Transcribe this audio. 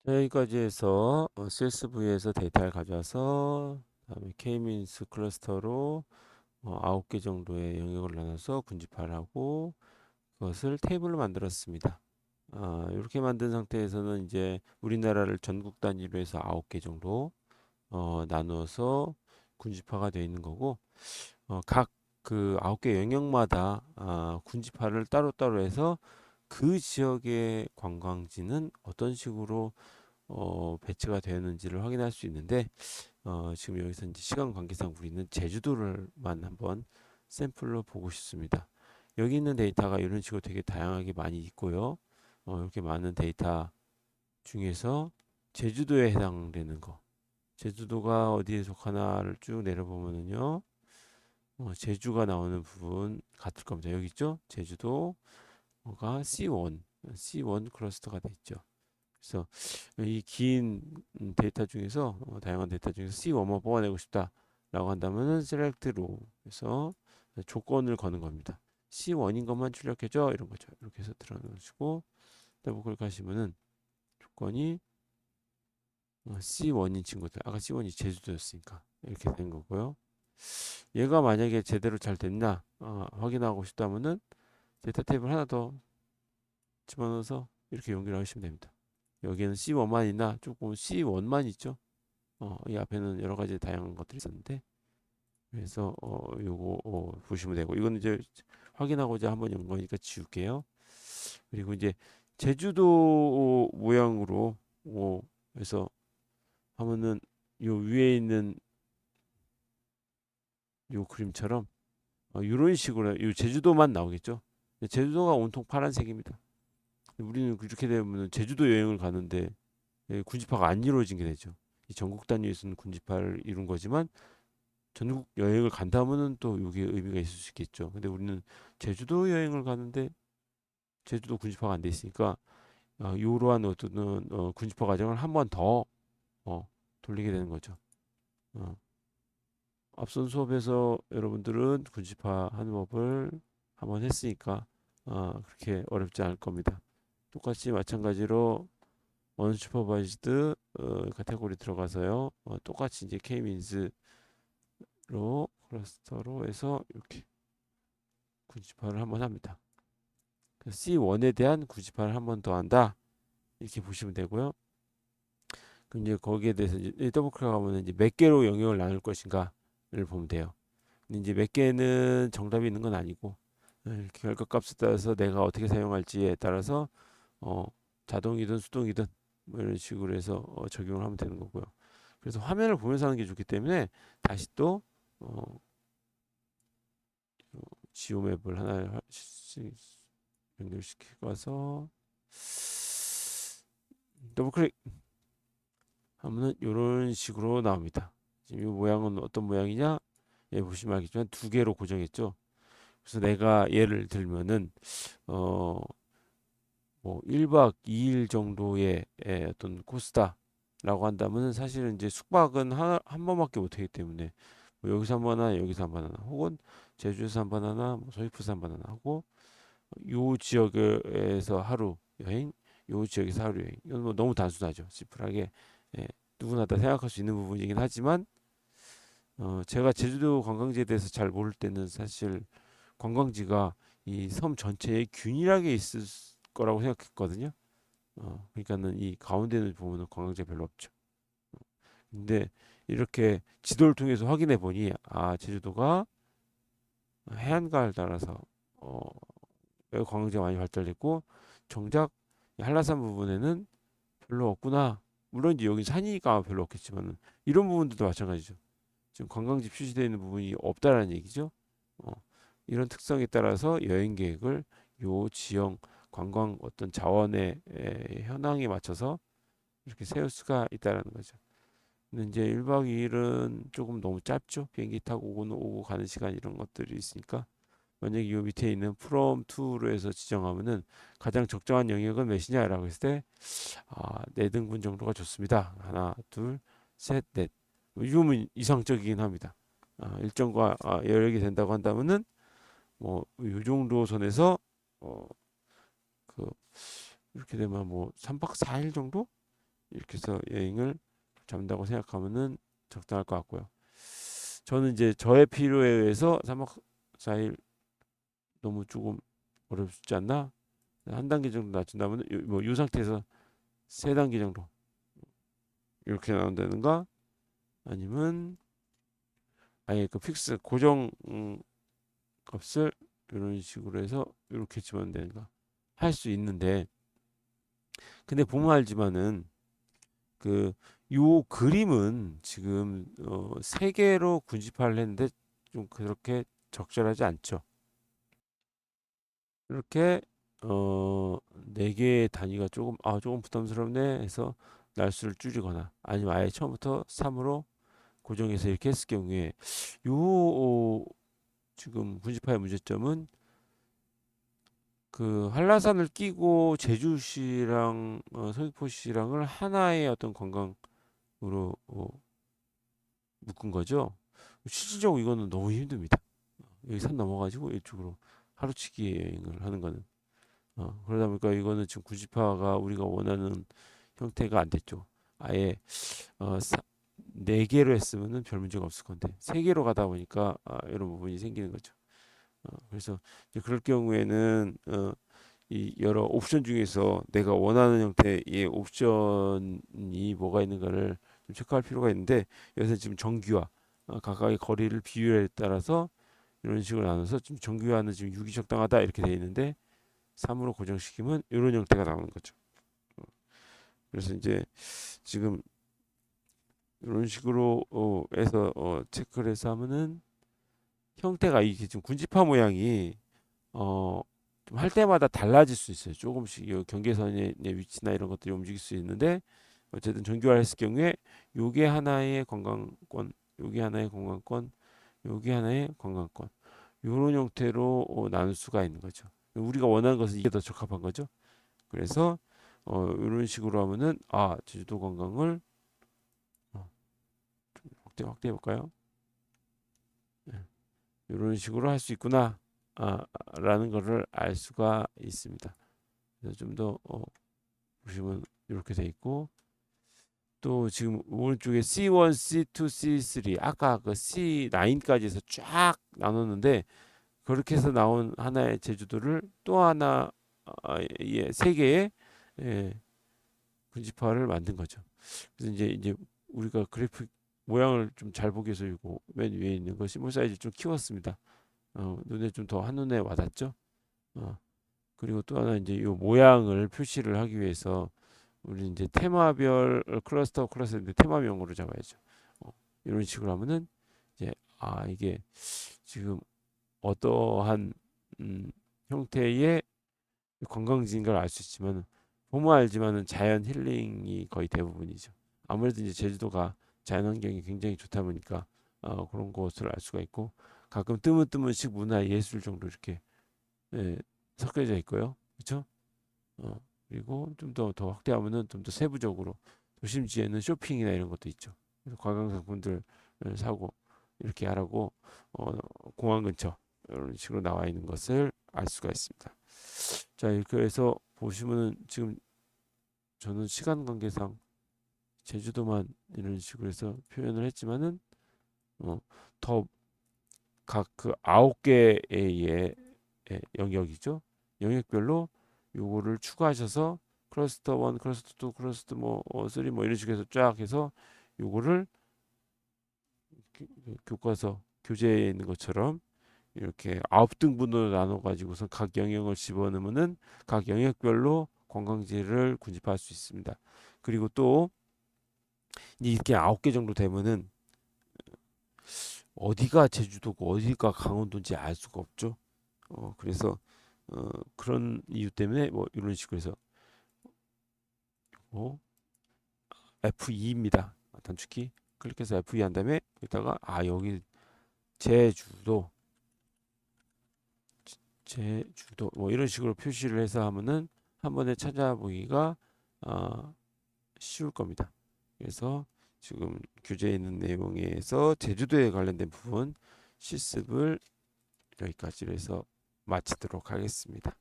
자, 여기까지 해서 CSV에서 데이터를 가져와서 그다음에 K-means 클러스터로 9개 정도의 영역을 나눠서 군집화를 하고 그것을 테이블로 만들었습니다. 이렇게 만든 상태에서는 이제 우리나라를 전국 단위로 해서 9개 정도 나누어서 군집화가 되어 있는 거고 각 그 9개 영역마다 군집화를 따로따로 해서 그 지역의 관광지는 어떤 식으로 배치가 되었는지를 확인할 수 있는데 지금 여기서 이제 시간 관계상 우리는 제주도를만 한번 샘플로 보고 싶습니다. 여기 있는 데이터가 이런 식으로 되게 다양하게 많이 있고요. 이렇게 많은 데이터 중에서 제주도에 해당되는 거, 제주도가 어디에 속하나를 쭉 내려보면은요, 제주가 나오는 부분 같을 겁니다. 여기 있죠? 제주도가 C1 클러스터가 돼 있죠. 그래서 이 긴 데이터 중에서 다양한 데이터 중에서 C1만 뽑아내고 싶다라고 한다면은 select row에서 조건을 거는 겁니다. C1인 것만 출력해줘 이런 거죠. 이렇게 해서 들어놓으시고 더블 클릭하시면은 조건이 C1인 친구들 아까 C1이 제주도였으니까 이렇게 된 거고요. 얘가 만약에 제대로 잘 됐나 확인하고 싶다면은 데이터 테이블 하나 더 집어넣어서 이렇게 연결하시면 됩니다. 여기에는 C1만 있나 조금 C1만 있죠. 이 앞에는 여러 가지 다양한 것들이 있었는데 그래서 요거 보시면 되고 이거는 이제 확인하고자 한번 연 거니까 지울게요. 그리고 이제 제주도 모양으로 해서 하면은 요 위에 있는 요 그림처럼 이런 식으로 요 제주도만 나오겠죠. 제주도가 온통 파란색입니다. 우리는 그렇게 되면 제주도 여행을 가는데 군집화가 안 이루어진 게 되죠. 이 전국 단위에서는 군집화를 이룬 거지만 전국 여행을 간다면은 또 이게 의미가 있을 수 있겠죠. 근데 우리는 제주도 여행을 가는데 제주도 군집화가 안 돼 있으니까 이러한 어떤 군집화 과정을 한 번 더 돌리게 되는 거죠. 어, 앞선 수업에서 여러분들은 군집화 하는 법을 한번 했으니까 그렇게 어렵지 않을 겁니다. 똑같이 마찬가지로 언슈퍼바이즈드 카테고리 들어가서요. 똑같이 이제 K-means로 클러스터로 해서 이렇게 군집화를 한번 합니다. C1에 대한 군집화를 한번 더 한다. 이렇게 보시면 되고요. 그럼 이제 거기에 대해서 이제 더블 클릭하면 이제 몇 개로 영역을 나눌 것인가를 보면 돼요. 근데 이제 몇 개는 정답이 있는 건 아니고 결과값에 따라서 내가 어떻게 사용할지에 따라서 어, 자동이든 수동이든 뭐 이런 식으로 해서 적용을 하면 되는 거고요. 그래서 화면을 보면서 하는 게 좋기 때문에 다시 또 어, 지오맵을 하나 연결시키고 와서 더블 클릭 하면은 이런 식으로 나옵니다. 지금 이 모양은 어떤 모양이냐? 예, 보시면 알겠지만 두 개로 고정했죠. 그래서 내가 예를 들면은 어, 뭐 1박 2일 정도의 어떤 코스다라고 한다면은 사실은 이제 숙박은 한 번밖에 못 하기 때문에 뭐 여기서 한 번 하나 여기서 한 번 하나 혹은 제주에서 한 번 하나 뭐 서귀포에서 한 번 하나 하고 요 지역에서 하루 여행 요 지역에서 하루 여행 이건 뭐 너무 단순하죠. 시플하게 예, 누구나 다 생각할 수 있는 부분이긴 하지만 제가 제주도 관광지에 대해서 잘 모를 때는 사실 관광지가 이 섬 전체에 균일하게 있을 거라고 생각했거든요. 그러니까는 이 가운데는 보면은 관광지가 별로 없죠. 근데 이렇게 지도를 통해서 확인해 보니 제주도가 해안가를 따라서 어, 매우 관광지가 많이 발달됐고 정작 이 한라산 부분에는 별로 없구나. 물론 이제 여기 산이니까 별로 없겠지만은 이런 부분들도 마찬가지죠. 지금 관광지 표시되어 있는 부분이 없다라는 얘기죠. 어, 이런 특성에 따라서 여행 계획을 요 지형 관광 어떤 자원의 현황에 맞춰서 이렇게 세울 수가 있다라는 거죠. 근데 이제 1박 2일은 조금 너무 짧죠. 비행기 타고 오고 가는 시간 이런 것들이 있으니까 만약에 이 밑에 있는 from to로 해서 지정하면은 가장 적정한 영역은 몇이냐라고 했을 때 네 등분 정도가 좋습니다. 하나, 둘, 셋, 넷. 이거면 이상적이긴 합니다. 일정과 여력이 된다고 한다면은 뭐 이 정도 선에서 어, 그 이렇게 되면 뭐 3박 4일 정도 이렇게 해서 여행을 잡는다고 생각하면은 적당할 것 같고요. 저는 이제 저의 필요에 의해서 3박 4일 너무 조금 어렵지 않나? 한 단계 정도 낮춘다면 뭐이 상태에서 세 단계 정도 이렇게 나온다든가 아니면 아예 그 픽스 고정 값을 이런 식으로 해서 이렇게 집어넣는다든가 할 수 있는데 근데 보면 알지만은 그 요 그림은 지금 세 개로 군집화를 했는데 좀 그렇게 적절하지 않죠. 이렇게 네 개의 단위가 조금 부담스럽네 해서 날수를 줄이거나 아니면 아예 처음부터 3으로 고정해서 이렇게 했을 경우에 요 지금 군집화의 문제점은 그 한라산을 끼고 제주시랑 서귀포시랑을 하나의 어떤 관광으로 묶은 거죠. 실질적으로 이거는 너무 힘듭니다. 여기 산 넘어가지고 이쪽으로 하루치기 여행을 하는 거는 그러다 보니까 이거는 지금 군집화가 우리가 원하는 형태가 안 됐죠. 아예 어, 사, 4개로 했으면은 별 문제가 없을 건데 3개로 가다 보니까 이런 부분이 생기는 거죠. 그래서 이제 그럴 경우에는 이 여러 옵션 중에서 내가 원하는 형태의 옵션이 뭐가 있는가를 좀 체크할 필요가 있는데 여기서 지금 정규화 각각의 거리를 비율에 따라서 이런 식으로 나눠서 지금 정규화는 지금 6이 적당하다 이렇게 되어 있는데 3으로 고정시키면 이런 형태가 나오는 거죠. 그래서 이제 지금 이런 식으로 해서 체크를 해서 하면은 형태가 이게 지금 군집화 모양이 어, 좀 할 때마다 달라질 수 있어요. 조금씩 이 경계선의 위치나 이런 것들이 움직일 수 있는데 어쨌든 정규화를 했을 경우에 요게 하나의 관광권, 요게 하나의 관광권, 요게 하나의 관광권 이런 형태로 나눌 수가 있는 거죠. 우리가 원하는 것은 이게 더 적합한 거죠. 그래서 이런 식으로 하면은 제주도 관광을 확대해 볼까요? 이런 식으로 할 수 있구나 라는 것을 알 수가 있습니다. 그래서 좀 더 보시면 이렇게 돼 있고 또 지금 오른쪽에 C1, C2, C3 아까 그 C9까지 해서 쫙 나눴는데 그렇게 해서 나온 하나의 제주도를 또 하나 세 개의 예, 군집화를 만든 거죠. 그래서 이제 우리가 그래픽 모양을 좀 잘 보기 위해서 이거 맨 위에 있는 거 시몰 사이즈 좀 키웠습니다. 눈에 좀 더 한눈에 와닿죠. 어, 그리고 또 하나 이제 이 모양을 표시를 하기 위해서 우리 이제 테마별 클러스터인데 테마명으로 잡아야죠. 이런 식으로 하면은 이제 이게 지금 어떠한 형태의 관광지인가를 알 수 있지만 보면 알지만은 자연 힐링이 거의 대부분이죠. 아무래도 이제 제주도가 자연환경이 굉장히 좋다 보니까 그런 것을 알 수가 있고 가끔 뜨문뜨문씩 문화 예술 정도 이렇게 예, 섞여져 있고요. 그렇죠? 어, 그리고 좀 더 확대하면은 좀 더 세부적으로 도심지에는 쇼핑이나 이런 것도 있죠. 그래서 관광 상품들 사고 이렇게 하라고 공항 근처 이런 식으로 나와 있는 것을 알 수가 있습니다. 자, 이렇게 해서 보시면은 지금 저는 시간 관계상 제주도만 이런 식으로 해서 표현을 했지만은 어, 더 각 그 9개의 영역이죠. 영역별로 요거를 추가하셔서 클러스터 1, 클러스터 2, 클러스터 3 이런 식으로 해서 쫙 해서 요거를 교과서 교재에 있는 것처럼 이렇게 9등분으로 나눠 가지고서 각 영역을 집어넣으면은 각 영역별로 관광지를 군집할 수 있습니다. 그리고 또 이렇게 9개 정도 되면은 어디가 제주도고 어디가 강원도인지 알 수가 없죠. 그래서 그런 이유 때문에 뭐 이런 식으로 해서 F2입니다. 단축키 클릭해서 F2 한 다음에 여기다가 여기 제주도 제주도 뭐 이런 식으로 표시를 해서 하면은 한 번에 찾아보기가 아, 쉬울 겁니다. 그래서 지금 교재에 있는 내용에서 제주도에 관련된 부분 실습을 여기까지로 해서 마치도록 하겠습니다.